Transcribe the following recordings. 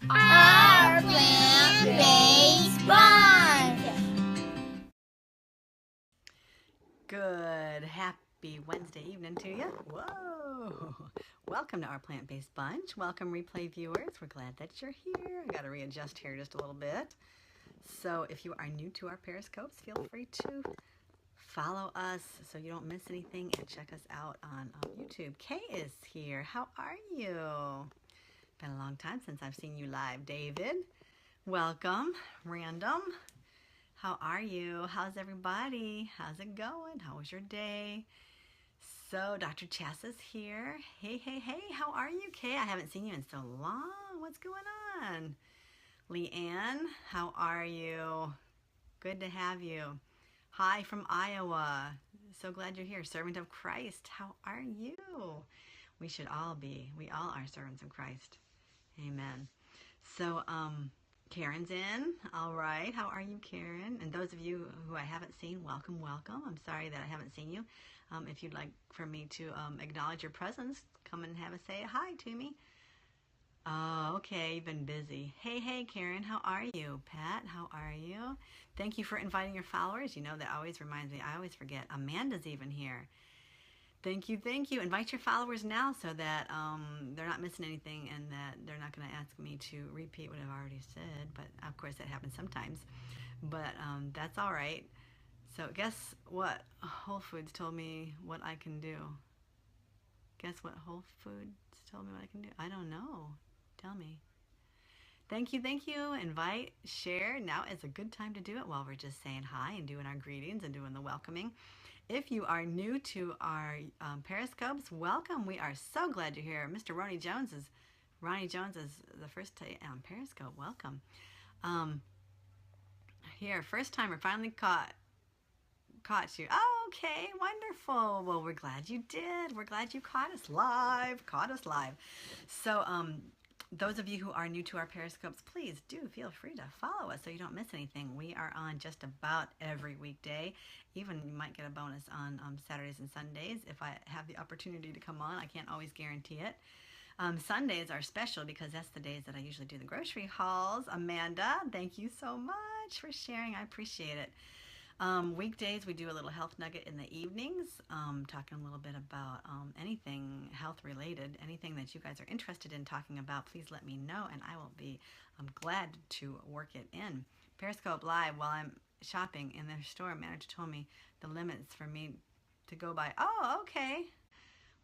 Our plant-based bond. Good, happy Wednesday evening to you. Whoa! Welcome to our plant-based bunch. Welcome, replay viewers. We're glad that you're here. I got to readjust here just a little bit. So if you are new to our Periscopes, feel free to follow us so you don't miss anything and check us out on YouTube. Kay is here. How are you? Been a long time since I've seen you live. David, welcome. Random, how are you? How's everybody? How's it going? How was your day? So Dr. Chass is here. Hey, hey, hey, how are you, Kay? I haven't seen you in so long. What's going on? Leanne, how are you? Good to have you. Hi from Iowa. So glad you're here. Servant of Christ, how are you? We should all be. We all are servants of Christ. Amen. So, Karen's in. All right. How are you, Karen? And those of you who I haven't seen, welcome, welcome. I'm sorry that I haven't seen you. If you'd like for me to acknowledge your presence, come and have a say hi to me. Oh, okay. You've been busy. Hey, hey, Karen. How are you? Pat, how are you? Thank you for inviting your followers. You know, that always reminds me. I always forget. Amanda's even here. Thank you, thank you. Invite your followers now so that they're not missing anything and that they're not going to ask me to repeat what I've already said. But of course, that happens sometimes. But that's all right. So guess what? Whole Foods told me what I can do. Guess what Whole Foods told me what I can do? I don't know. Tell me. Thank you, thank you. Invite, share. Now is a good time to do it while we're just saying hi and doing our greetings and doing the welcoming. If you are new to our Periscopes, welcome. We are so glad you're here. Mr. Ronnie Jones is the first Periscope. Welcome. Here, first timer, finally caught you. Oh, okay, wonderful. Well, we're glad you did. We're glad you caught us live. So, those of you who are new to our Periscopes, please do feel free to follow us so you don't miss anything. We are on just about every weekday. Even you might get a bonus on Saturdays and Sundays if I have the opportunity to come on. I can't always guarantee it. Sundays are special because that's the days that I usually do the grocery hauls. Amanda, thank you so much for sharing. I appreciate it. Weekdays, we do a little health nugget in the evenings, talking a little bit about anything health related, anything that you guys are interested in talking about. Please let me know, and I will be glad to work it in. Periscope Live, while I'm shopping in their store, manager told me the limits for me to go by. Oh, okay.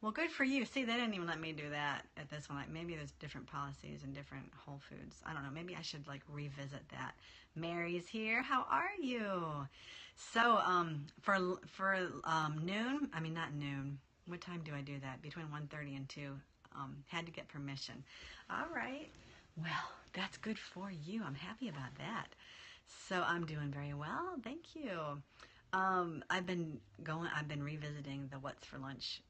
Well, good for you. See, they didn't even let me do that at this one. Like, maybe there's different policies and different Whole Foods. I don't know. Maybe I should like revisit that. Mary's here. How are you? So, for noon, I mean not noon. What time do I do that? Between 1:30 and 2. Had to get permission. All right. Well, that's good for you. I'm happy about that. So I'm doing very well. Thank you. I've been revisiting the What's for Lunch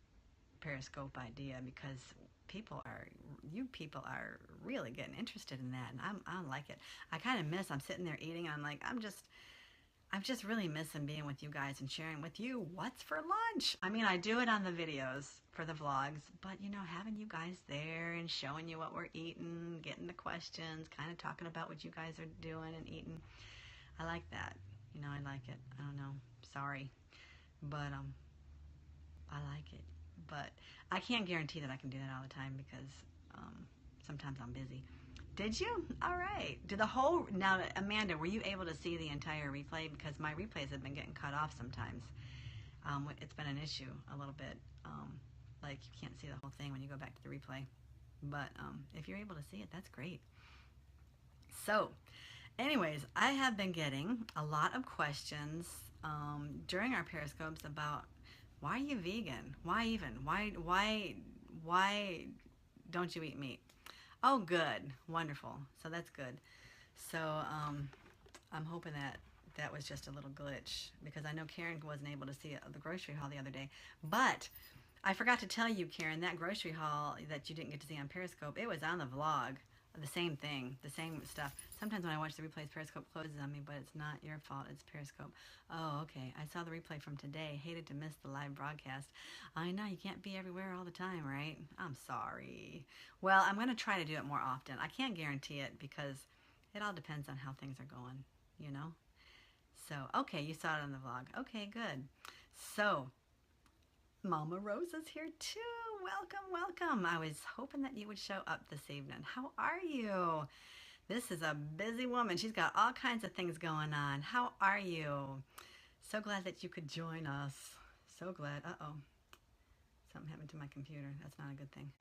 Periscope idea because you people are really getting interested in that, and I like it. I kind of miss. I'm sitting there eating, and I'm like, I'm just really missing being with you guys and sharing with you what's for lunch. I mean, I do it on the videos for the vlogs, but you know, having you guys there and showing you what we're eating, getting the questions, kind of talking about what you guys are doing and eating, I like that. You know, I like it. I don't know. Sorry, but I like it. But I can't guarantee that I can do that all the time because sometimes I'm busy. Did you? All right. Now, Amanda, were you able to see the entire replay? Because my replays have been getting cut off sometimes. It's been an issue a little bit. Like you can't see the whole thing when you go back to the replay. But if you're able to see it, that's great. So, anyways, I have been getting a lot of questions during our Periscopes about why are you vegan? Why even? Why don't you eat meat? Oh, good. Wonderful. So that's good. So I'm hoping that was just a little glitch because I know Karen wasn't able to see the grocery haul the other day. But I forgot to tell you, Karen, that grocery haul that you didn't get to see on Periscope, it was on the vlog. the same thing, the same stuff. Sometimes when I watch the replays, Periscope closes on me, but it's not your fault. It's Periscope. Oh, okay. I saw the replay from today. Hated to miss the live broadcast. I know you can't be everywhere all the time, right? I'm sorry. Well, I'm going to try to do it more often. I can't guarantee it because it all depends on how things are going, you know? So, okay, you saw it on the vlog. Okay, good. So, Mama Rose is here too. Welcome, welcome. I was hoping that you would show up this evening. How are you? This is a busy woman. She's got all kinds of things going on. How are you? So glad that you could join us. So glad. Uh-oh. Something happened to my computer. That's not a good thing.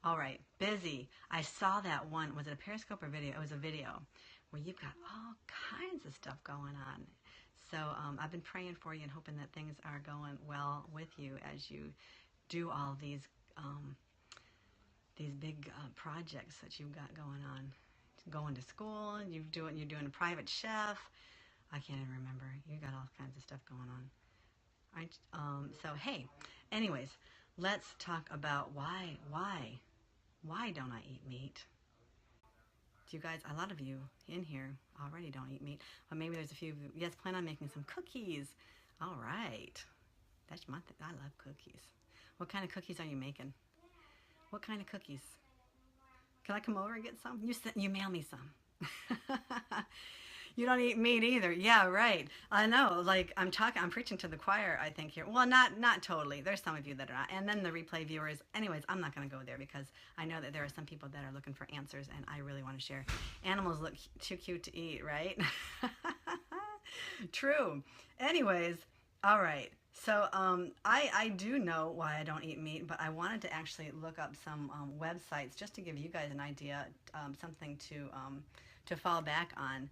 All right. Busy. I saw that one. Was it a Periscope or video? It was a video where you've got all kinds of stuff going on. So I've been praying for you and hoping that things are going well with you as you do all these big projects that you've got going on. Going to school, you're doing a private chef. I can't even remember. You got all kinds of stuff going on. So hey, anyways, let's talk about why don't I eat meat? Do you guys, a lot of you in here already don't eat meat, but maybe there's a few of you. Yes, plan on making some cookies. All right, that's my thing. I love cookies. What kind of cookies are you making? What kind of cookies? Can I come over and get some? You mail me some. You don't eat meat either. Yeah, right. I know. Like I'm preaching to the choir, I think here. Well, not totally. There's some of you that are not. And then the replay viewers. Anyways, I'm not going to go there because I know that there are some people that are looking for answers, and I really want to share. Animals look too cute to eat, right? True. Anyways, all right. So I do know why I don't eat meat, but I wanted to actually look up some websites just to give you guys an idea, something to fall back on.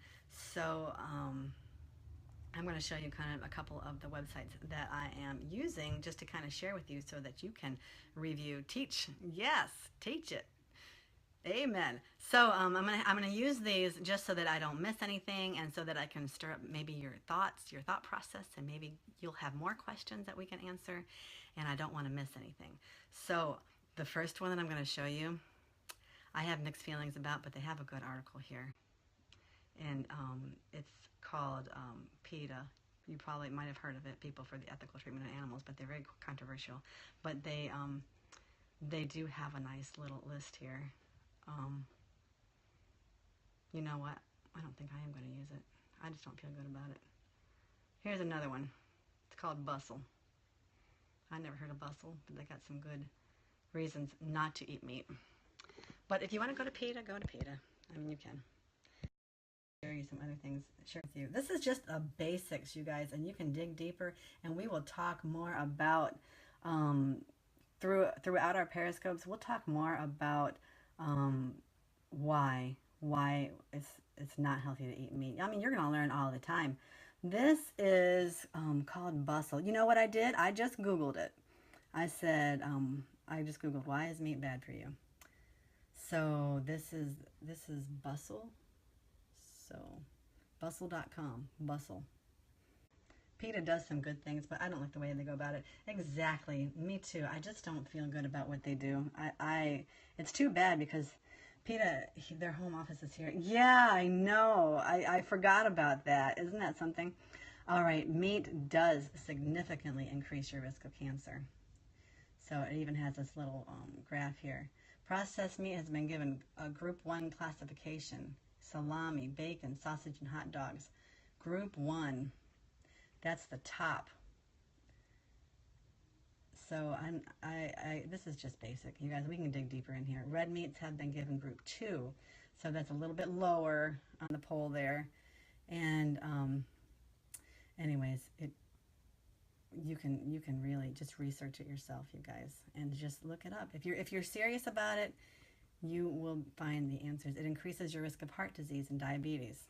So I'm going to show you kind of a couple of the websites that I am using just to kind of share with you so that you can review, teach. Yes, teach it. Amen. So I'm gonna use these just so that I don't miss anything, and so that I can stir up maybe your thoughts, your thought process, and maybe you'll have more questions that we can answer, and I don't want to miss anything. So the first one that I'm going to show you, I have mixed feelings about, but they have a good article here, and it's called PETA. You probably might have heard of it, People for the Ethical Treatment of Animals, but they're very controversial. But they do have a nice little list here. You know what? I don't think I am going to use it. I just don't feel good about it. Here's another one. It's called Bustle. I never heard of Bustle, but they got some good reasons not to eat meat. But if you want to go to PETA, go to PETA. I mean, you can. Share you some other things. Share with you. This is just a basics, you guys, and you can dig deeper, and we will talk more about throughout our periscopes. We'll talk more about why it's not healthy to eat meat. I mean, you're gonna learn all the time. This is called Bustle. You know what I did? I just Googled it. I said I just Googled, why is meat bad for you? So this is Bustle. So bustle.com. Bustle. PETA does some good things, but I don't like the way they go about it. Exactly. Me too. I just don't feel good about what they do. It's too bad because PETA, their home office is here. Yeah, I know. I forgot about that. Isn't that something? All right. Meat does significantly increase your risk of cancer. So it even has this little graph here. Processed meat has been given a Group 1 classification. Salami, bacon, sausage, and hot dogs. Group 1. That's the top. So this is just basic. You guys, we can dig deeper in here. Red meats have been given Group 2. So that's a little bit lower on the poll there. And anyways, you can really just research it yourself, you guys, and just look it up. If you're serious about it, you will find the answers. It increases your risk of heart disease and diabetes.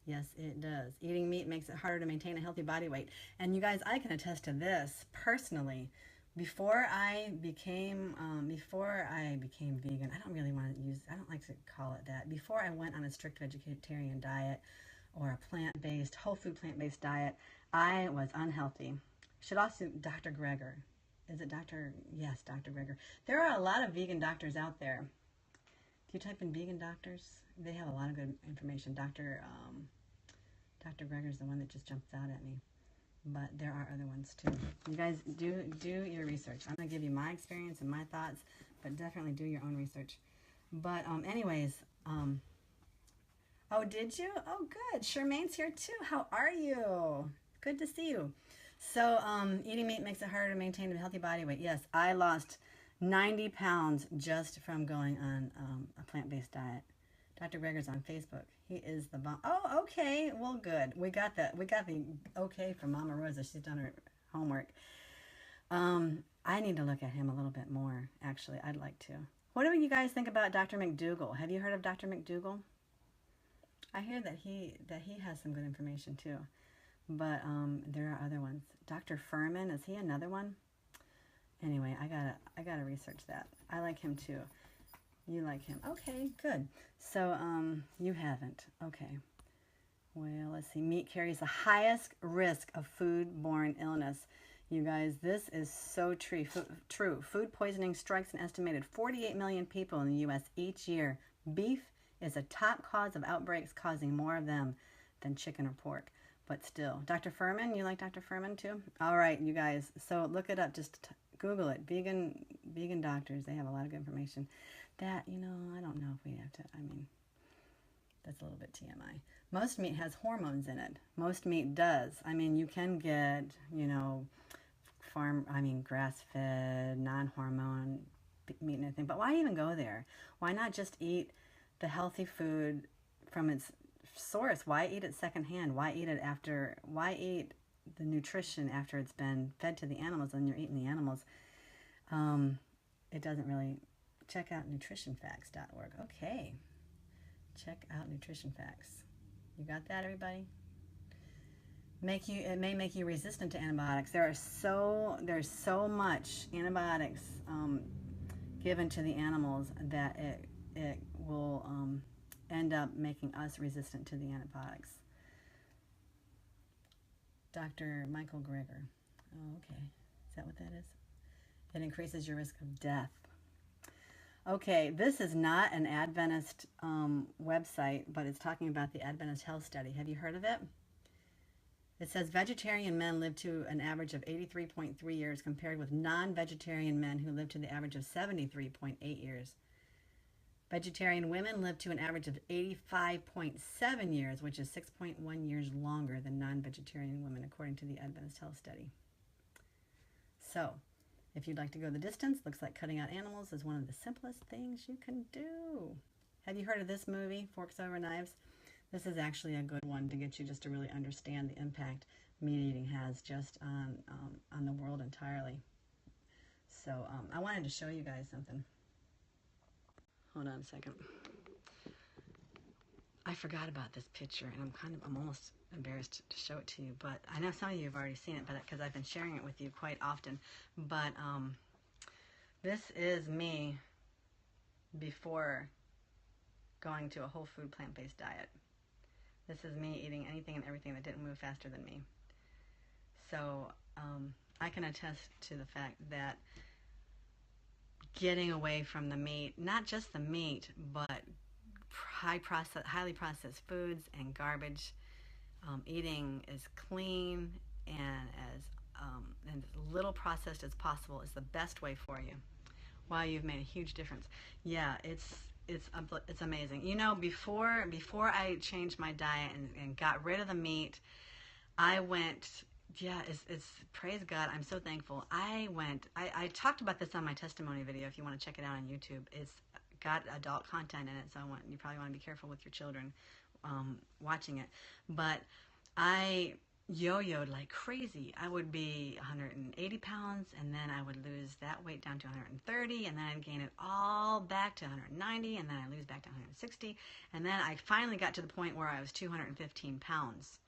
Yes, it does. Eating meat makes it harder to maintain a healthy body weight. And you guys, I can attest to this personally. Before I became vegan, I don't like to call it that. Before I went on a strict vegetarian diet or a plant-based, whole food plant-based diet, I was unhealthy. Should also, Dr. Greger. Is it Dr.? Yes, Dr. Greger. There are a lot of vegan doctors out there. you type in vegan doctors? They have a lot of good information. Dr. Greger's the one that just jumps out at me. But there are other ones too. You guys do your research. I'm going to give you my experience and my thoughts, but definitely do your own research. But anyways, oh, did you? Oh, good. Charmaine's here too. How are you? Good to see you. So eating meat makes it harder to maintain a healthy body weight. Yes, I lost 90 pounds just from going on a plant-based diet. Dr. Greger's on Facebook. He is the bomb. Oh, okay. Well, good. We got the okay from Mama Rosa. She's done her homework. I need to look at him a little bit more, actually. I'd like to. What do you guys think about Dr. McDougall? Have you heard of Dr. McDougall? I hear that he has some good information too. But there are other ones. Dr. Furman, is he another one? Anyway, I gotta research that. I like him too. You like him. Okay, good. So, you haven't. Okay. Well, let's see. Meat carries the highest risk of food-borne illness. You guys, this is so true. Food poisoning strikes an estimated 48 million people in the U.S. each year. Beef is a top cause of outbreaks, causing more of them than chicken or pork. But still. Dr. Furman, you like Dr. Furman too? All right, you guys. So look it up. Just Google it. Vegan doctors. They have a lot of good information. That, I don't know if we have to, that's a little bit TMI. Most meat has hormones in it. Most meat does. You can get, grass-fed, non-hormone meat and everything. But why even go there? Why not just eat the healthy food from its source? Why eat it secondhand? Why eat the nutrition after it's been fed to the animals and you're eating the animals? It doesn't really... Check out nutritionfacts.org. Okay. Check out nutrition facts. You got that, everybody? It may make you resistant to antibiotics. There's so much antibiotics given to the animals that it will end up making us resistant to the antibiotics. Dr. Michael Greger. Oh, okay. Is that what that is? It increases your risk of death. Okay, this is not an Adventist website, but it's talking about the Adventist Health Study. Have you heard of it? It says vegetarian men live to an average of 83.3 years compared with non-vegetarian men who live to the average of 73.8 years. Vegetarian women live to an average of 85.7 years, which is 6.1 years longer than non-vegetarian women, according to the Adventist Health Study. So, if you'd like to go the distance, looks like cutting out animals is one of the simplest things you can do. Have you heard of this movie, Forks Over Knives? This is actually a good one to get you just to really understand the impact meat eating has just on the world entirely. So I wanted to show you guys something. Hold on a second. I forgot about this picture, and I'm almost embarrassed to show it to you, but I know some of you have already seen it, but because I've been sharing it with you quite often. But this is me before going to a whole food plant-based diet. This is me eating anything and everything that didn't move faster than me. So I can attest to the fact that getting away from the meat, not just the meat, but highly processed foods and garbage, eating as clean and as little processed as possible is the best way for you. Wow, you've made a huge difference. Yeah, it's amazing. Before I changed my diet and got rid of the meat, I went. Yeah, it's praise God. I'm so thankful. I talked about this on my testimony video. If you want to check it out on YouTube, it's got adult content in it, so you probably want to be careful with your children watching it. But I yo-yoed like crazy. I would be 180 pounds, and then I would lose that weight down to 130, and then I'd gain it all back to 190, and then I'd lose back to 160, and then I finally got to the point where I was 215 pounds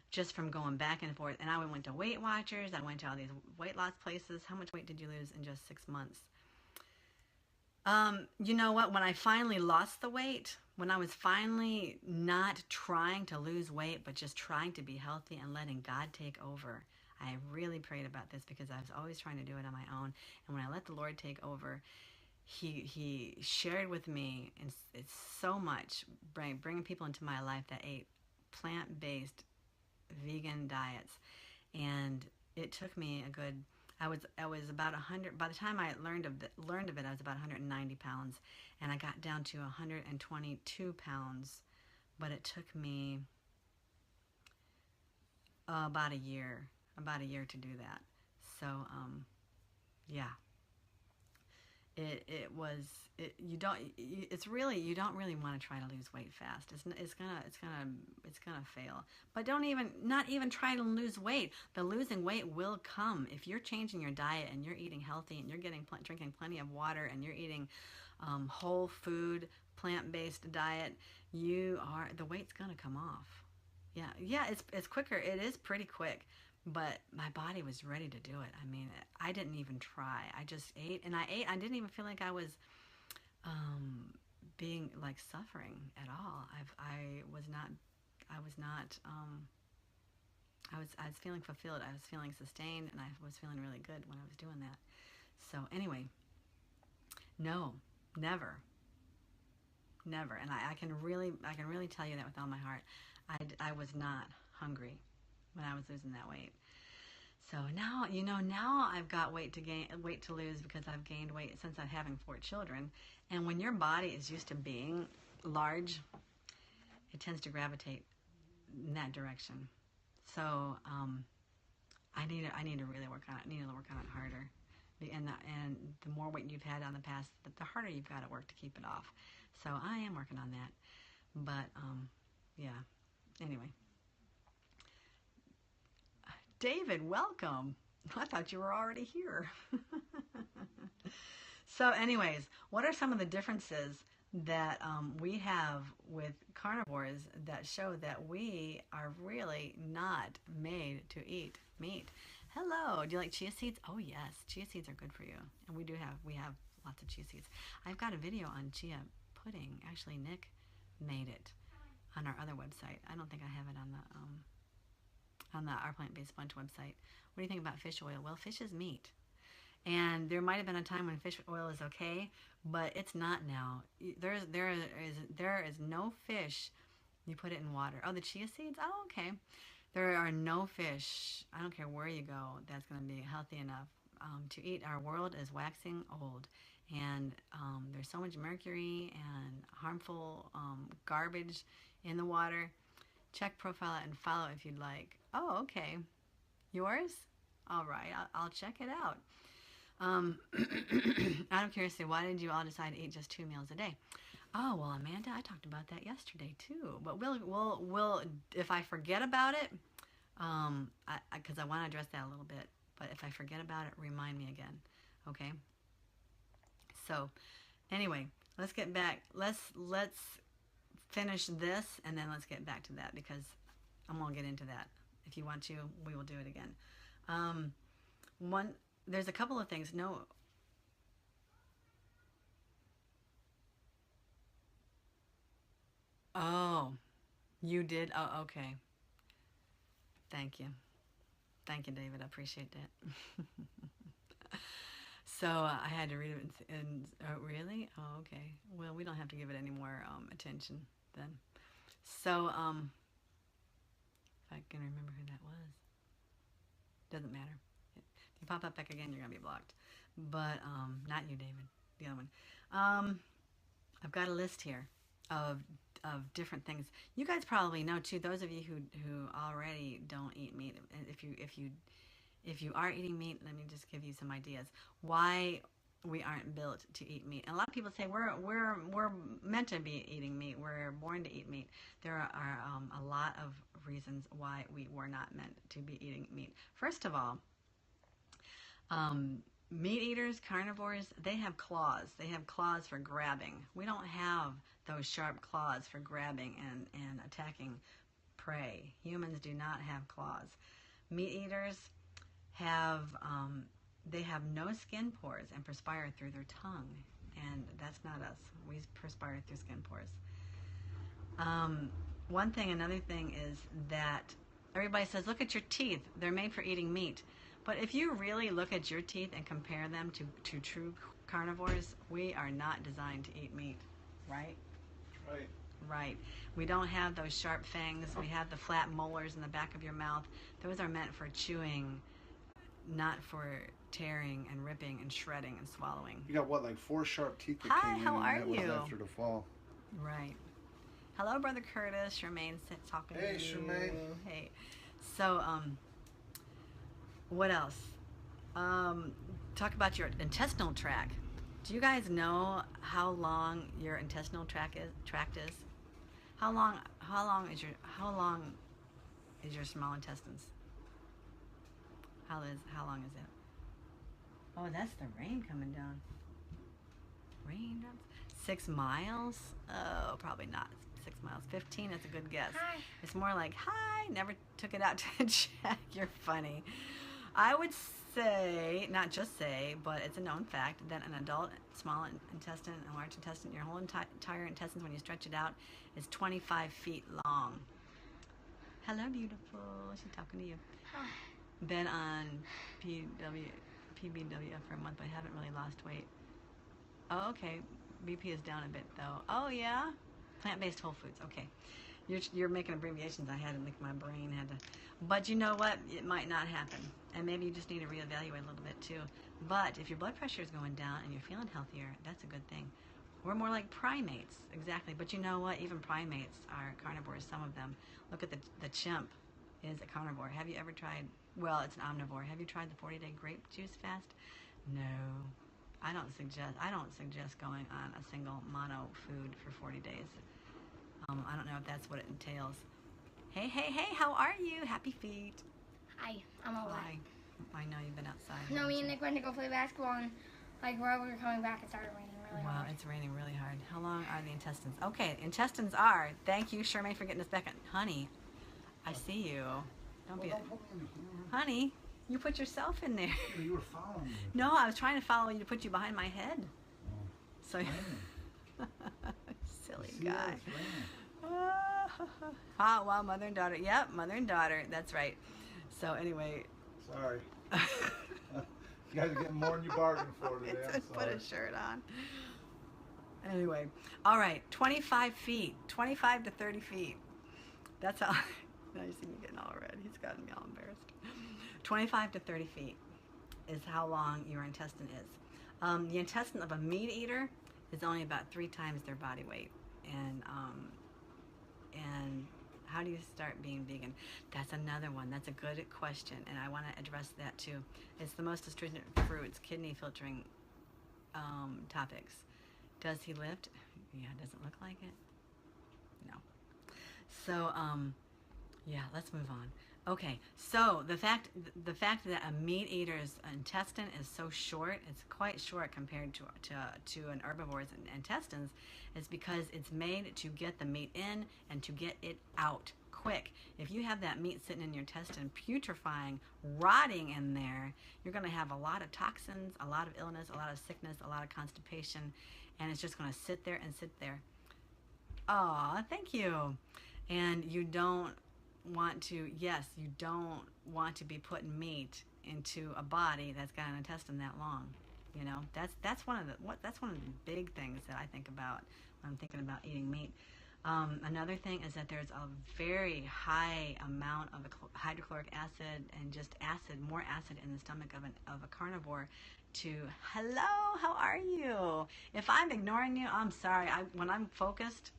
just from going back and forth. And I went to Weight Watchers. I went to all these weight loss places. How much weight did you lose in just 6 months? You know what? When I finally lost the weight, when I was finally not trying to lose weight, but just trying to be healthy and letting God take over, I really prayed about this because I was always trying to do it on my own. And when I let the Lord take over, he shared with me, and it's so much, bringing people into my life that ate plant-based vegan diets. And it took me a good, I was about 100, by the time I learned of it, I was about 190 pounds, and I got down to 122 pounds, but it took me about a year to do that. So yeah, it was, you don't really want to try to lose weight fast. It's gonna fail. But not even try to lose weight. The losing weight will come if you're changing your diet and you're eating healthy and you're drinking plenty of water and you're eating whole food, plant-based diet. The weight's gonna come off. Yeah, it's quicker. It is pretty quick, but my body was ready to do it. I mean, I didn't even try. I just ate, and I ate. I didn't even feel like I was being like suffering at all. I was not. I was not. I was feeling fulfilled. I was feeling sustained, and I was feeling really good when I was doing that. So anyway, no, never, never. And I can really tell you that with all my heart. I was not hungry when I was losing that weight. So now, now I've got weight to lose because I've gained weight since I'm having 4 children. And when your body is used to being large, it tends to gravitate in that direction. So I need to really work on it. I need to work on it harder. And the more weight you've had on the past, the harder you've got to work to keep it off. So I am working on that. But yeah. Anyway, David, welcome. I thought you were already here. So anyways, what are some of the differences that we have with carnivores that show that we are really not made to eat meat? Hello, do you like chia seeds? Oh yes, chia seeds are good for you. And we have lots of chia seeds. I've got a video on chia pudding. Actually, Nick made it on our other website. I don't think I have it on the Our Plant-Based Bunch website. What do you think about fish oil? Well, fish is meat. And there might have been a time when fish oil is okay, but it's not now. There is no fish. You put it in water. Oh, the chia seeds? Oh, okay. There are no fish, I don't care where you go, that's going to be healthy enough to eat. Our world is waxing old, and there's so much mercury and harmful garbage in the water. Check profile and follow if you'd like. Oh, okay. Yours? All right, I'll check it out. Out of curiosity, why did you all decide to eat just 2 meals a day? Oh, well, Amanda, I talked about that yesterday too. But we'll if I forget about it, because I want to address that a little bit. But if I forget about it, remind me again. Okay. So, anyway, let's get back. Let's finish this, and then let's get back to that, because I'm gonna get into that. If you want to, we will do it again. There's a couple of things. No. Oh, you did? Oh, okay. Thank you. Thank you, David. I appreciate that. So I had to read it oh, really? Oh, okay. Well, we don't have to give it any more attention then. So, if I can remember who that was. Doesn't matter. If you pop up back again, you're going to be blocked. But, not you, David. The other one. I've got a list here of different things. You guys probably know too. Those of you who already don't eat meat, if you are eating meat, let me just give you some ideas why we aren't built to eat meat. And a lot of people say we're meant to be eating meat. We're born to eat meat. There are a lot of reasons why we were not meant to be eating meat. First of all, meat eaters, carnivores, they have claws. They have claws for grabbing. We don't have those sharp claws for grabbing and attacking prey. Humans do not have claws. Meat eaters have they have no skin pores and perspire through their tongue, and that's not us. We perspire through skin pores. Another thing is that everybody says, look at your teeth. They're made for eating meat. But if you really look at your teeth and compare them to true carnivores, we are not designed to eat meat, right? Right. Right. We don't have those sharp fangs. We have the flat molars in the back of your mouth. Those are meant for chewing, not for tearing and ripping and shredding and swallowing. You got what, like 4 sharp teeth that Hi, came in, how and are that was you? after the fall. Right. Hello, Brother Curtis. Charmaine's talking to you. Hey, Charmaine. Hey. So, what else? Talk about your intestinal tract. Do you guys know how long your intestinal tract is? How long is your small intestines? How long is it? Oh, that's the rain coming down. Raindrops. 6 miles? Oh, probably not 6 miles. 15 is a good guess. Hi. It's more like, hi, never took it out to check. You're funny. I would say, not just say, but it's a known fact that an adult small intestine and large intestine, your whole entire intestines, when you stretch it out, is 25 feet long. Hello, beautiful. She's talking to you. Hi. Been on PBWF for a month, but I haven't really lost weight. Oh, okay. BP is down a bit, though. Oh, yeah? Plant-based whole foods. Okay. You're making abbreviations. I had to make my brain had to. But you know what? It might not happen. And maybe you just need to reevaluate a little bit, too. But if your blood pressure is going down and you're feeling healthier, that's a good thing. We're more like primates. Exactly. But you know what? Even primates are carnivores, some of them. Look at the chimp is a carnivore. Have you ever tried, well, it's an omnivore. Have you tried the 40-day grape juice fast? No. I don't suggest going on a single mono food for 40 days. I don't know if that's what it entails. Hey, how are you? Happy feet. Hi, I'm all Hi. I know you've been outside. No, me and Nick went to go play basketball, and like while we were coming back, it started raining really Wow, hard. it's raining really hard. How long are the intestines? Okay, intestines are. Thank you, Charmaine, for getting us back. Honey, I see you. Don't be. Don't put me in the camera. Honey, you put yourself in there. You were following me. No, I was trying to follow you to put you behind my head. Oh, So, raining. silly See guy. that? It's raining. Wow, mother and daughter. Yep, mother and daughter. That's right. So anyway. Sorry. You guys are getting more than you bargained for today. I'm Just put sorry. a shirt on. Anyway, all right, 25 feet, 25 to 30 feet. That's how. Now you see me getting all red. He's gotten me all embarrassed. 25 to 30 feet is how long your intestine is. The intestine of a meat eater is only about 3 times their body weight. And how do you start being vegan? That's another one. That's a good question, and I want to address that too. It's the most astringent fruits, kidney filtering topics. Does he lift? Yeah, doesn't look like it. No. So, yeah, let's move on. Okay, so the fact that a meat eater's intestine is so short, it's quite short compared to an herbivore's intestines, is because it's made to get the meat in and to get it out quick. If you have that meat sitting in your intestine, putrefying, rotting in there, you're going to have a lot of toxins, a lot of illness, a lot of sickness, a lot of constipation, and it's just going to sit there and sit there. Aw, thank you. And you don't want to, yes, you don't want to be putting meat into a body that's got an intestine that long. You know, that's one of the big things that I think about when I'm thinking about eating meat. Another thing is that there's a very high amount of hydrochloric acid and just acid, more acid in the stomach of a carnivore. Hello, how are you? If I'm ignoring you, I'm sorry. When I'm focused,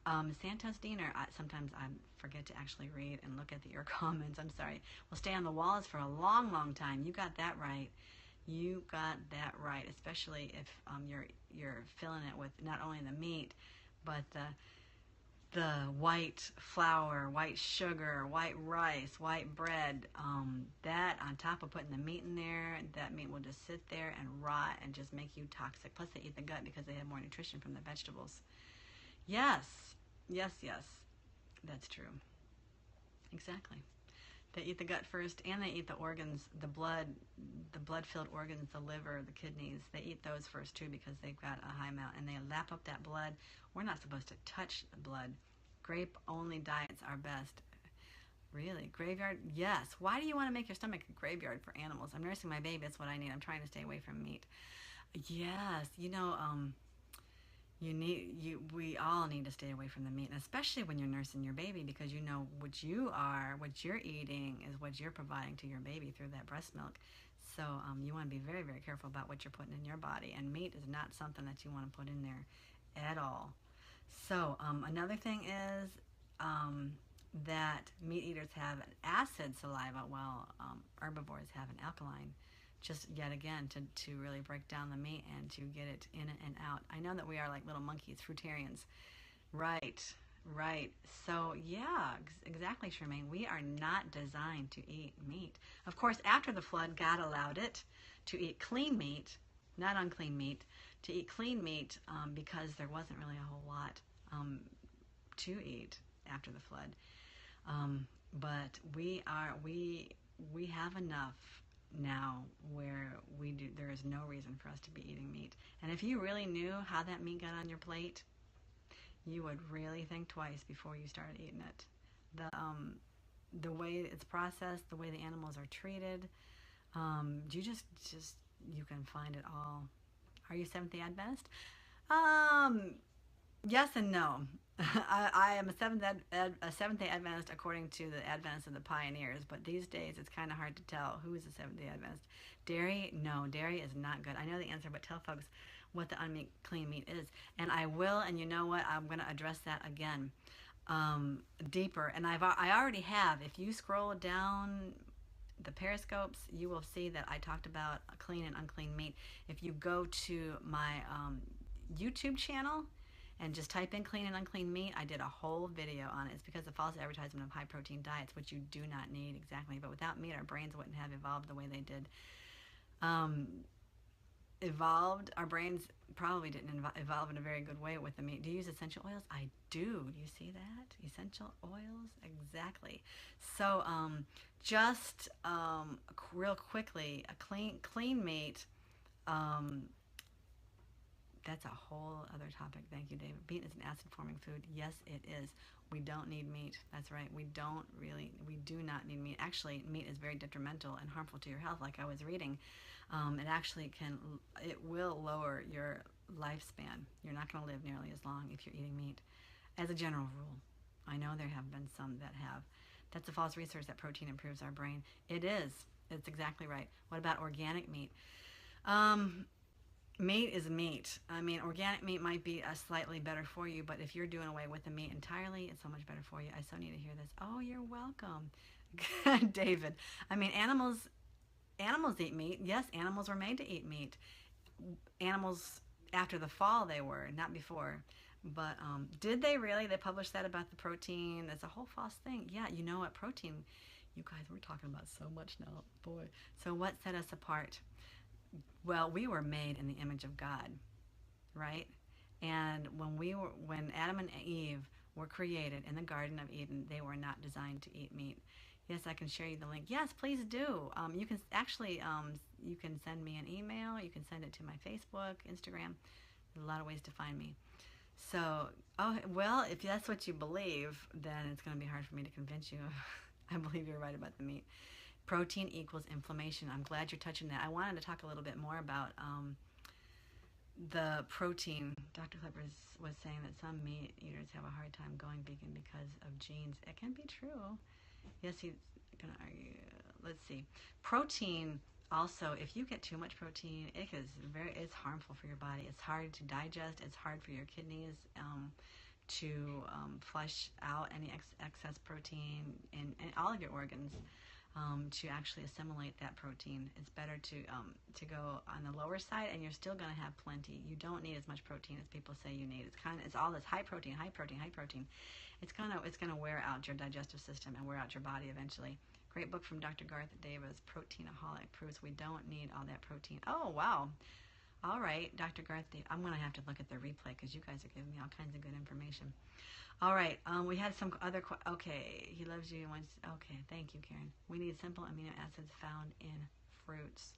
Santos Diener, sometimes I forget to actually read and look at your comments. I'm sorry. We'll stay on the walls for a long, long time. You got that right. You got that right, especially if you're filling it with not only the meat, but the white flour, white sugar, white rice, white bread. That on top of putting the meat in there, that meat will just sit there and rot and just make you toxic. Plus, they eat the gut because they have more nutrition from the vegetables. Yes. That's true. Exactly. They eat the gut first, and they eat the organs, the blood-filled organs, the liver, the kidneys. They eat those first too because they've got a high amount, and they lap up that blood. We're not supposed to touch the blood. Grape-only diets are best. Really? Graveyard? Yes. Why do you want to make your stomach a graveyard for animals? I'm nursing my baby. That's what I need. I'm trying to stay away from meat. Yes, we all need to stay away from the meat, and especially when you're nursing your baby, because what you're eating is what you're providing to your baby through that breast milk. So you want to be very, very careful about what you're putting in your body, and meat is not something that you want to put in there at all. So another thing is that meat eaters have an acid saliva, while herbivores have an alkaline. Just yet again to really break down the meat and to get it in and out. I know that we are like little monkeys, fruitarians. Right, right. So yeah, exactly, Charmaine. We are not designed to eat meat. Of course, after the flood, God allowed it to eat clean meat, not unclean meat, to eat clean meat because there wasn't really a whole lot to eat after the flood. But we have enough now where there is no reason for us to be eating meat. And if you really knew how that meat got on your plate, you would really think twice before you started eating it. The way it's processed, the way the animals are treated, you can find it all. Are you Seventh-day Adventist? Yes and no. I am a Seventh-day Adventist according to the Adventists and the Pioneers, but these days it's kind of hard to tell who is a Seventh-day Adventist. Dairy, no, dairy is not good. I know the answer, but tell folks what the unclean meat is. And I will, and you know what? I'm going to address that again deeper. And I already have. If you scroll down the Periscopes, you will see that I talked about clean and unclean meat. If you go to my YouTube channel, and just type in clean and unclean meat, I did a whole video on it. It's because of false advertisement of high protein diets, which you do not need, exactly. But without meat, our brains wouldn't have evolved the way they did. Our brains probably didn't evolve in a very good way with the meat. Do you use essential oils? I do. Do you see that? Essential oils? Exactly. So just real quickly, a clean meat, that's a whole other topic. Thank you, David. Meat is an acid-forming food. Yes, it is. We don't need meat. That's right. We do not need meat. Actually, meat is very detrimental and harmful to your health. Like I was reading, it will lower your lifespan. You're not going to live nearly as long if you're eating meat, as a general rule. I know there have been some that have. That's a false research that protein improves our brain. It is. It's exactly right. What about organic meat? Meat is meat. I mean, organic meat might be slightly better for you, but if you're doing away with the meat entirely, it's so much better for you. I so need to hear this. Oh, you're welcome. David. I mean, animals eat meat. Yes, animals were made to eat meat. Animals after the fall they were, not before. But did they really? They published that about the protein. That's a whole false thing. Yeah, you know what? Protein, you guys, we're talking about so much now. Boy. So what set us apart? Well, we were made in the image of God, right? And when Adam and Eve were created in the Garden of Eden, they were not designed to eat meat. Yes, I can share you the link. Yes, please do. You can actually, you can send me an email. You can send it to my Facebook, Instagram. There's a lot of ways to find me. So, well, if that's what you believe, then it's going to be hard for me to convince you. I believe you're right about the meat. Protein equals inflammation. I'm glad you're touching that. I wanted to talk a little bit more about the protein. Dr. Clipper was saying that some meat eaters have a hard time going vegan because of genes. It can be true. Yes, he's going to argue. Let's see. Protein also, if you get too much protein, it's harmful for your body. It's hard to digest. It's hard for your kidneys to flush out any excess protein in all of your organs. To actually assimilate that protein. It's better to go on the lower side, and you're still going to have plenty. You don't need as much protein as people say you need. It's all this high protein. It's gonna wear out your digestive system and wear out your body eventually. Great book from Dr. Garth Davis, Proteinaholic, proves we don't need all that protein. Oh wow. All right, Dr. Garth Davis. I'm gonna have to look at the replay because you guys are giving me all kinds of good information. All right, we had some other okay, he loves you. Okay, thank you, Karen. We need simple amino acids found in fruits.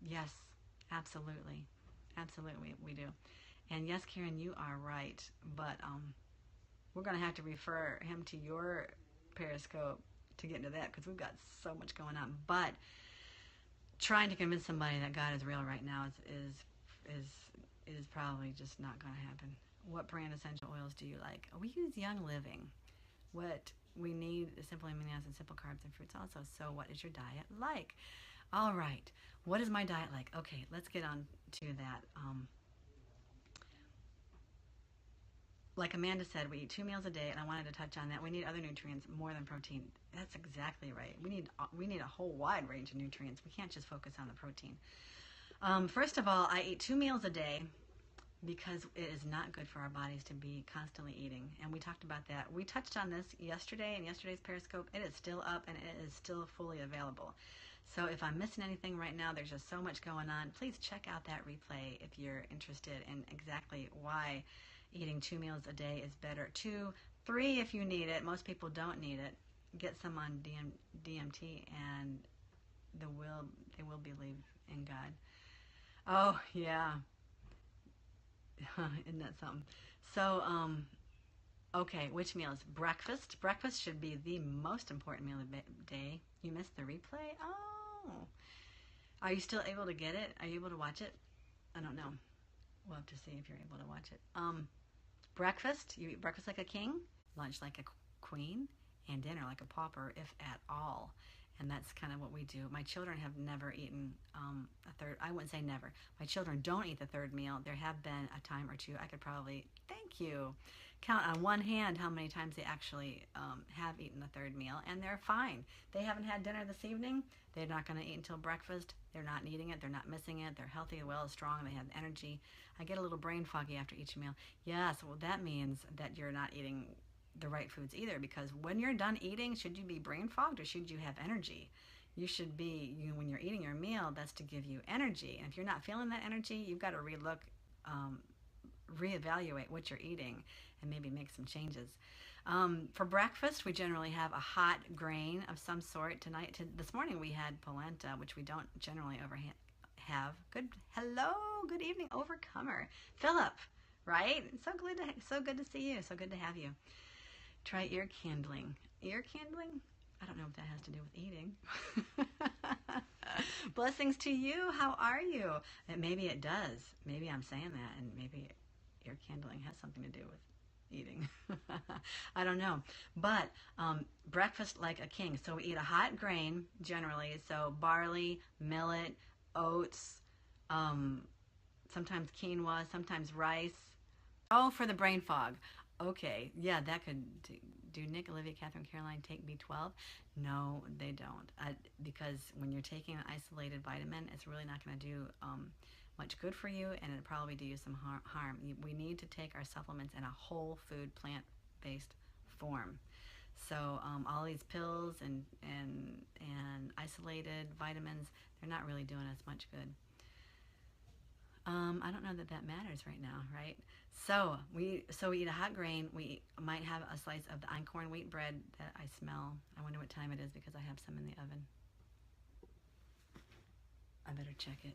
Yes, absolutely. Absolutely, we do. And yes, Karen, you are right. But we're going to have to refer him to your Periscope to get into that because we've got so much going on. But trying to convince somebody that God is real right now is is probably just not going to happen. What brand essential oils do you like? We use Young Living. What we need is simple amino acids, simple carbs, and fruits also. So what is your diet like? All right. What is my diet like? Okay, let's get on to that. Like Amanda said, we eat 2 meals a day, and I wanted to touch on that. We need other nutrients more than protein. That's exactly right. We need a whole wide range of nutrients. We can't just focus on the protein. First of all, I eat 2 meals a day because it is not good for our bodies to be constantly eating. And we talked about that. We touched on this yesterday in yesterday's Periscope. It is still up and it is still fully available. So if I'm missing anything right now, there's just so much going on. Please check out that replay if you're interested in exactly why eating 2 meals a day is better. 2, 3 if you need it. Most people don't need it. Get some on DMT and they will believe in God. Oh, yeah. Isn't that something? So, okay, which meals? Breakfast. Breakfast should be the most important meal of the day. You missed the replay? Oh. Are you still able to get it? Are you able to watch it? I don't know. We'll have to see if you're able to watch it. Breakfast. You eat breakfast like a king, lunch like a queen, and dinner like a pauper, if at all. And that's kind of what we do. My children have never eaten a third. I wouldn't say never. My children don't eat the third meal. There have been a time or two. I could probably, thank you, count on one hand how many times they actually have eaten the third meal, and they're fine. They haven't had dinner this evening. They're not going to eat until breakfast. They're not needing it. They're not missing it. They're healthy, well, strong. They have energy. I get a little brain foggy after each meal. Yes, well, that means that you're not eating the right foods either, because when you're done eating, should you be brain fogged or should you have energy? You should be, when you're eating your meal, that's to give you energy. And if you're not feeling that energy, you've got to reevaluate what you're eating and maybe make some changes. For breakfast, we generally have a hot grain of some sort. This morning we had polenta, which we don't generally have. Good evening, Overcomer. Philip, right? So good to see you. So good to have you. Try ear candling. Ear candling? I don't know what that has to do with eating. Blessings to you. How are you? And maybe it does. Maybe I'm saying that, and maybe ear candling has something to do with eating. I don't know. But breakfast like a king. So we eat a hot grain generally. So barley, millet, oats, sometimes quinoa, sometimes rice. Oh, for the brain fog. Okay, yeah, that could do Nick, Olivia, Katherine, Caroline take B12? No, they don't. Because when you're taking an isolated vitamin, it's really not going to do much good for you, and it'll probably do you some harm. We need to take our supplements in a whole food, plant-based form. So all these pills and isolated vitamins, they're not really doing us much good. I don't know that matters right now, right? So we eat a hot grain. We might have a slice of the einkorn wheat bread that I smell. I wonder what time it is because I have some in the oven. I better check it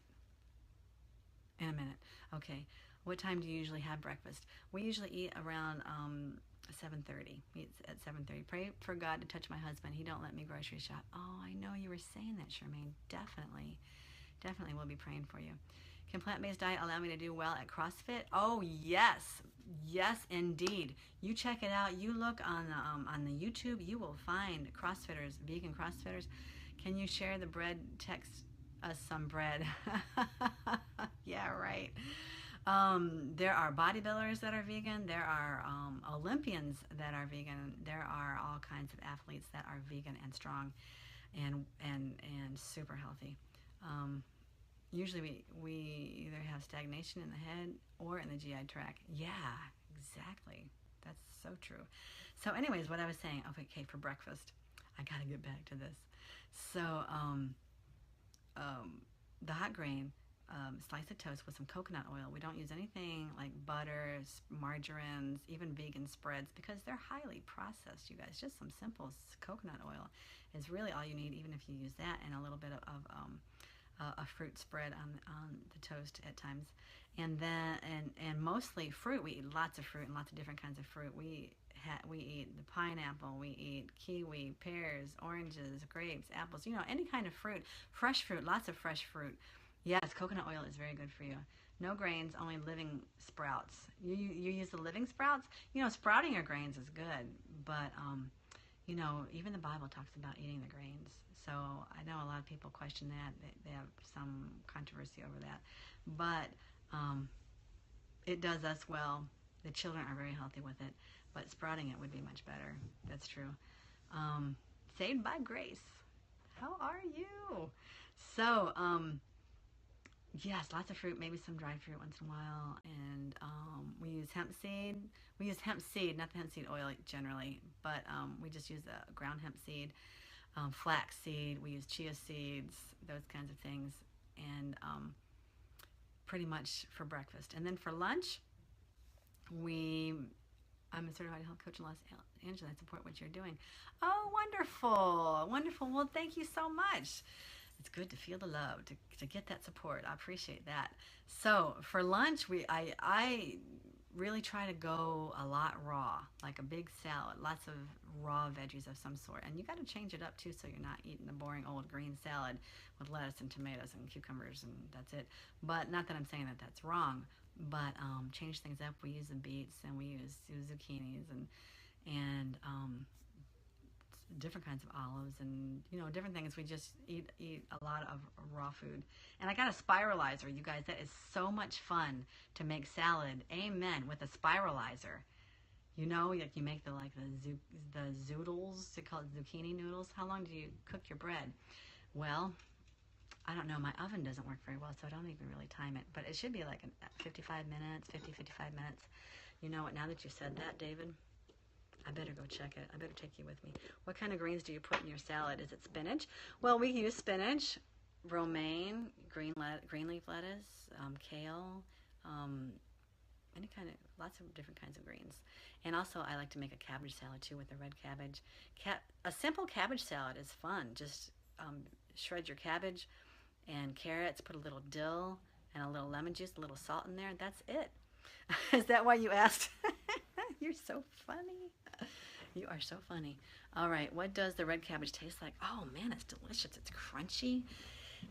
in a minute. Okay, what time do you usually have breakfast? We usually eat around 7:30. We eat at 7:30. Pray for God to touch my husband. He don't let me grocery shop. Oh, I know you were saying that, Charmaine. Definitely we'll be praying for you. Can plant-based diet allow me to do well at CrossFit? Oh, yes. Yes, indeed. You check it out. You look on the YouTube. You will find CrossFitters, vegan CrossFitters. Can you share the bread? Text us some bread. Yeah, right. There are bodybuilders that are vegan. There are Olympians that are vegan. There are all kinds of athletes that are vegan and strong and super healthy. Usually we either have stagnation in the head or in the GI tract. Yeah, exactly. That's so true. So anyways, what I was saying, okay, for breakfast, I got to get back to this. So the hot grain, slice of toast with some coconut oil. We don't use anything like butters, margarines, even vegan spreads because they're highly processed, you guys. Just some simple coconut oil is really all you need, even if you use that and a little bit of a fruit spread on the toast at times, and then and mostly fruit. We eat lots of fruit and lots of different kinds of fruit. We eat the pineapple, we eat kiwi, pears, oranges, grapes, apples. Any kind of fruit, fresh fruit, lots of fresh fruit. Yes, coconut oil is very good for you. No grains, only living sprouts. You use the living sprouts? You know, sprouting your grains is good, but, you know, even the Bible talks about eating the grains. So I know a lot of people question that. They have some controversy over that. But it does us well. The children are very healthy with it, but sprouting it would be much better. That's true. Saved by grace. How are you? So, yes, lots of fruit, maybe some dried fruit once in a while, and we use hemp seed. We use hemp seed, not the hemp seed oil generally, but we just use the ground hemp seed, flax seed. We use chia seeds, those kinds of things, and pretty much for breakfast. And then for lunch, I'm a certified health coach in Los Angeles. I support what you're doing. Oh, wonderful, wonderful. Well, thank you so much. It's good to feel the love, to get that support. I appreciate that. So for lunch, I really try to go a lot raw, like a big salad, lots of raw veggies of some sort. And you got to change it up too, so you're not eating the boring old green salad with lettuce and tomatoes and cucumbers and that's it. But not that I'm saying that that's wrong, but change things up. We use the beets and we use zucchinis and different kinds of olives and, you know, different things. We just eat a lot of raw food. And I got a spiralizer, you guys. That is so much fun to make salad. Amen. With a spiralizer. You know, like you make the zoodles. They call it zucchini noodles. How long do you cook your bread? Well, I don't know. My oven doesn't work very well, so I don't even really time it. But it should be like 55 minutes, 55 minutes. You know what? Now that you said that, David, I better go check it. I better take you with me. What kind of greens do you put in your salad? Is it spinach? Well, we use spinach, romaine, green leaf lettuce, kale, any kind of, lots of different kinds of greens. And also I like to make a cabbage salad too with the red cabbage. A simple cabbage salad is fun. Just shred your cabbage and carrots, put a little dill and a little lemon juice, a little salt in there. That's it. Is that why you asked? You're so funny. You are so funny. All right, what does the red cabbage taste like? Oh man, it's delicious. It's crunchy.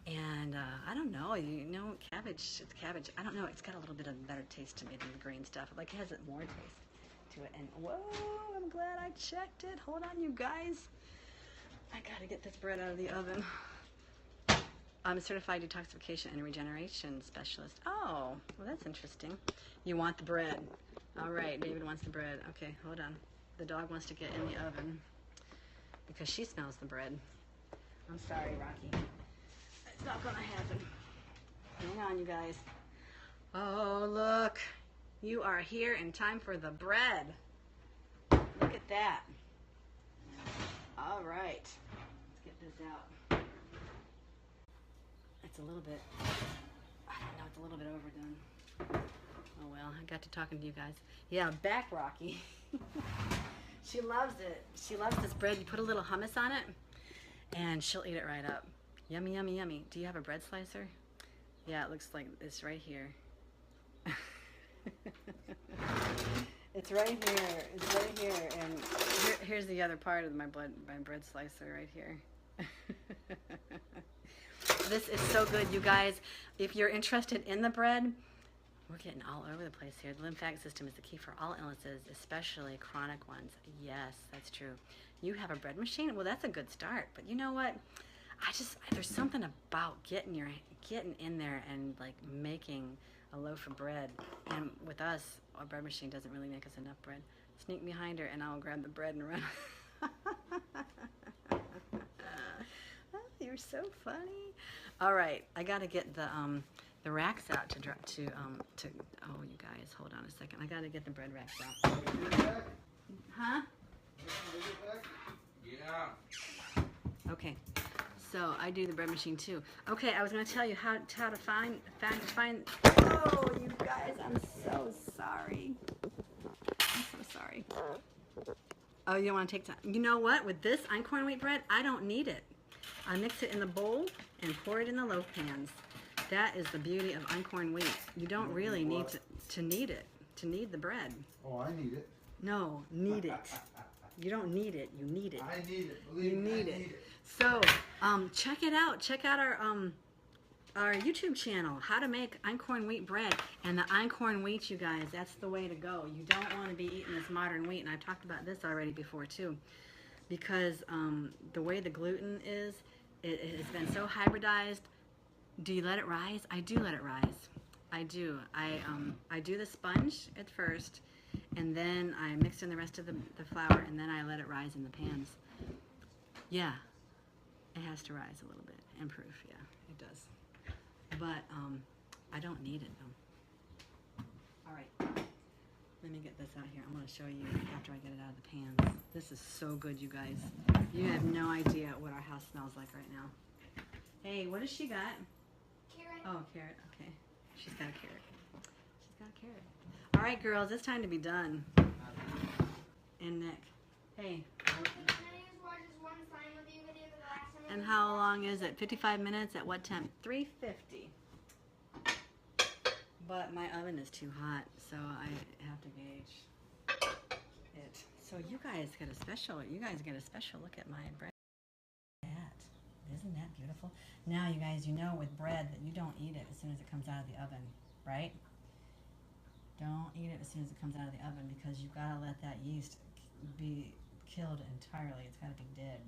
And I don't know, you know, cabbage, it's cabbage. I don't know, it's got a little bit of better taste to me than the green stuff. Like, it has more taste to it. And whoa, I'm glad I checked it. Hold on, you guys. I gotta get this bread out of the oven. I'm a certified detoxification and regeneration specialist. Oh, well, that's interesting. You want the bread. All right, David wants the bread. Okay, hold on. The dog wants to get in the oven because she smells the bread. I'm sorry, Rocky. It's not gonna happen. Hang on, you guys. Oh, look. You are here in time for the bread. Look at that. All right. Let's get this out. It's a little bit, I don't know, it's a little bit overdone. Oh well, I got to talking to you guys. Yeah, back Rocky. She loves it. She loves this bread. You put a little hummus on it, and she'll eat it right up. Yummy, yummy, yummy. Do you have a bread slicer? Yeah, it looks like it's right here. It's right here. It's right here. And here's the other part of my bread slicer right here. This is so good, you guys. If you're interested in the bread, we're getting all over the place here. The lymphatic system is the key for all illnesses, especially chronic ones. Yes, that's true. You have a bread machine? Well, that's a good start. But you know what? There's something about getting in there and like making a loaf of bread. And with us, our bread machine doesn't really make us enough bread. Sneak behind her and I'll grab the bread and run. Oh, you're so funny. All right, I got to get the racks out to oh, you guys, hold on a second. I got to get the bread racks out. Huh? Yeah. Okay. So I do the bread machine too. Okay, I was going to tell you how to find. Oh, you guys, I'm so sorry. I'm so sorry. Oh, you don't want to take time? You know what? With this einkorn wheat bread, I don't need it. I mix it in the bowl and pour it in the loaf pans. That is the beauty of einkorn wheat. You don't really need to need it, to need the bread. Oh, I need it. No, need it. You don't need it. You need it. I need it. Believe You me, need I it. need it. So, check it out. Check out our our YouTube channel, how to make einkorn wheat bread. And the einkorn wheat, you guys, that's the way to go. You don't want to be eating this modern wheat, and I've talked about this already before too, because the way the gluten is, it has been so hybridized. Do you let it rise? I do let it rise. I do. I do the sponge at first, and then I mix in the rest of the flour, and then I let it rise in the pans. Yeah, it has to rise a little bit. Improve, yeah, it does. But I don't need it though. All right, let me get this out here. I'm going to show you after I get it out of the pans. This is so good, you guys. You have no idea what our house smells like right now. Hey, what has she got? Carrot. Oh, carrot. Okay, she's got a carrot. She's got a carrot. All right, girls, it's time to be done. And Nick, hey. Can I just watch this one slime with you video the last time? And how long is it? 55 minutes at what temp? 350. But my oven is too hot, so I have to gauge it. So you guys get a special look at my bread. Isn't that beautiful? Now, you guys, you know with bread that you don't eat it as soon as it comes out of the oven, right? Don't eat it as soon as it comes out of the oven, because you've got to let that yeast be killed entirely. It's got to be dead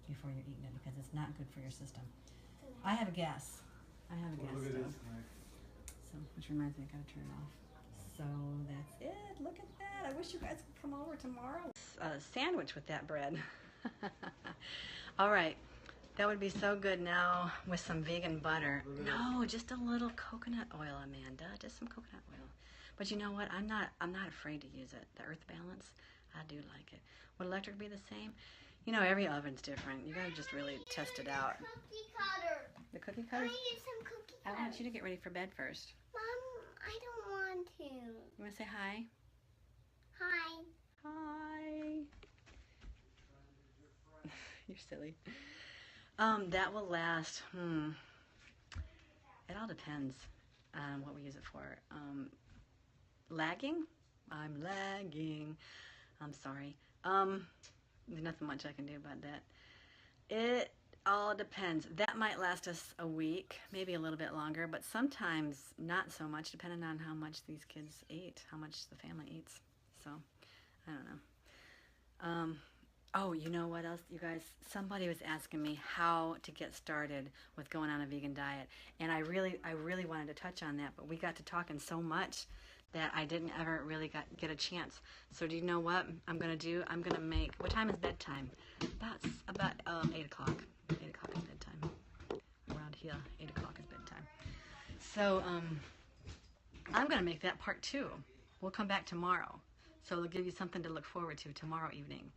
before you're eating it, because it's not good for your system. I have a gas. I have a gas Look at stove. this knife. So, which reminds me, I gotta turn it off. So that's it. Look at that. I wish you guys could come over tomorrow. A sandwich with that bread. All right. That would be so good now with some vegan butter. No, just a little coconut oil, Amanda. Just some coconut oil. But you know what? I'm not afraid to use it. The earth balance, I do like it. Would electric be the same? You know, every oven's different. You gotta just really test it out. Cookie cutter. The cookie cutter? I need some cookie I cutter. want you to get ready for bed first. Mom, I don't want to. You want to say hi? Hi. Hi. You're silly. That will last. It all depends on what we use it for. Lagging? I'm lagging. I'm sorry. There's nothing much I can do about that. It all depends. That might last us a week, maybe a little bit longer, but sometimes not so much, depending on how much these kids eat, how much the family eats. So, I don't know. Oh, you know what else, you guys? Somebody was asking me how to get started with going on a vegan diet, and I really wanted to touch on that, but we got to talking so much that I didn't ever really get a chance. So do you know what I'm gonna do? I'm gonna make. What time is bedtime? That's about 8 o'clock. 8 o'clock is bedtime. Around here, 8 o'clock is bedtime. So I'm gonna make that part 2. We'll come back tomorrow, so it'll give you something to look forward to tomorrow evening.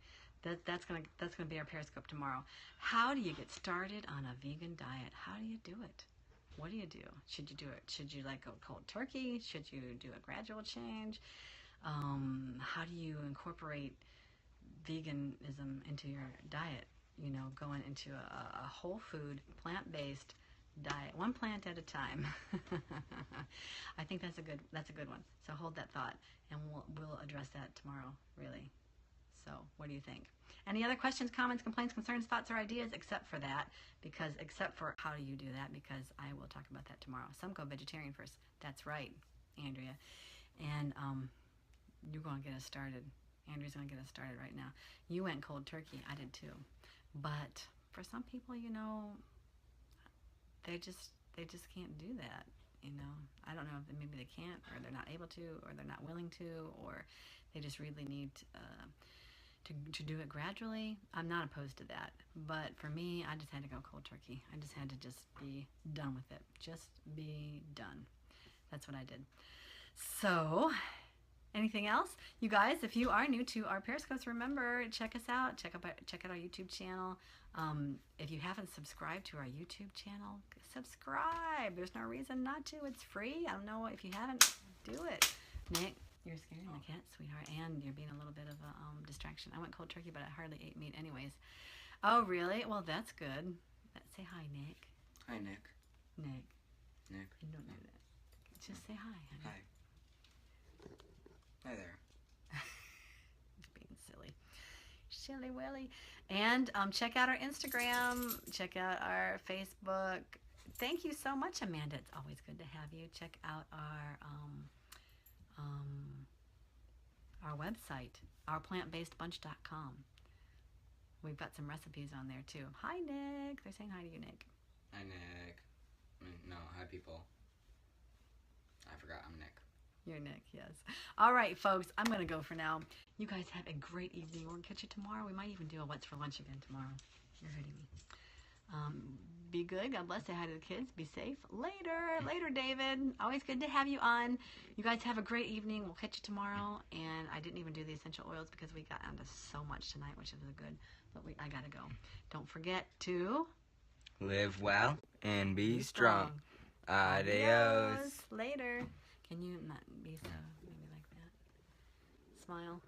That's gonna be our Periscope tomorrow. How do you get started on a vegan diet? How do you do it? What do you do? Should you do it? Should you like go cold turkey? Should you do a gradual change? How do you incorporate veganism into your diet? You know, going into a whole food, plant-based diet, one plant at a time. I think that's a good one. So hold that thought, and we'll address that tomorrow. Really. So, what do you think? Any other questions, comments, complaints, concerns, thoughts, or ideas except for how do you do that, because I will talk about that tomorrow. Some go vegetarian first. That's right, Andrea. And you're going to get us started. Andrea's going to get us started right now. You went cold turkey. I did too. But for some people, you know, they just can't do that. You know, I don't know if maybe they can't, or they're not able to, or they're not willing to, or they just really need to do it gradually. I'm not opposed to that, but for me, I just had to go cold turkey. I just had to just be done with it. Just be done. That's what I did. So, anything else? You guys, if you are new to our Periscopes, remember, check us out. Check out our YouTube channel. If you haven't subscribed to our YouTube channel, subscribe. There's no reason not to. It's free. I don't know if you haven't, do it. Nick, you're scaring my cat, sweetheart, and you're being a little bit of a distraction. I went cold turkey, but I hardly ate meat anyways. Oh, really? Well, that's good. Say hi, Nick. Hi, Nick. Nick. Nick. You don't do that. Just say hi, honey. Hi. Hi there. Just being silly. Silly Willy. And check out our Instagram. Check out our Facebook. thank you so much, Amanda. It's always good to have you. Check out our website, ourplantbasedbunch.com. We've got some recipes on there too. Hi, Nick. They're saying hi to you, Nick. Hi, Nick. No, hi, people. I forgot I'm Nick. You're Nick, yes. All right, folks, I'm going to go for now. You guys have a great evening. We'll catch you tomorrow. We might even do a What's for Lunch again tomorrow. You're hurting me. Be good. God bless. Say hi to the kids. Be safe. Later, David. Always good to have you on. You guys have a great evening. We'll catch you tomorrow. And I didn't even do the essential oils because we got onto so much tonight, which is good. But I got to go. Don't forget to live well and be strong. Adios. Later. Can you not be so maybe like that? Smile.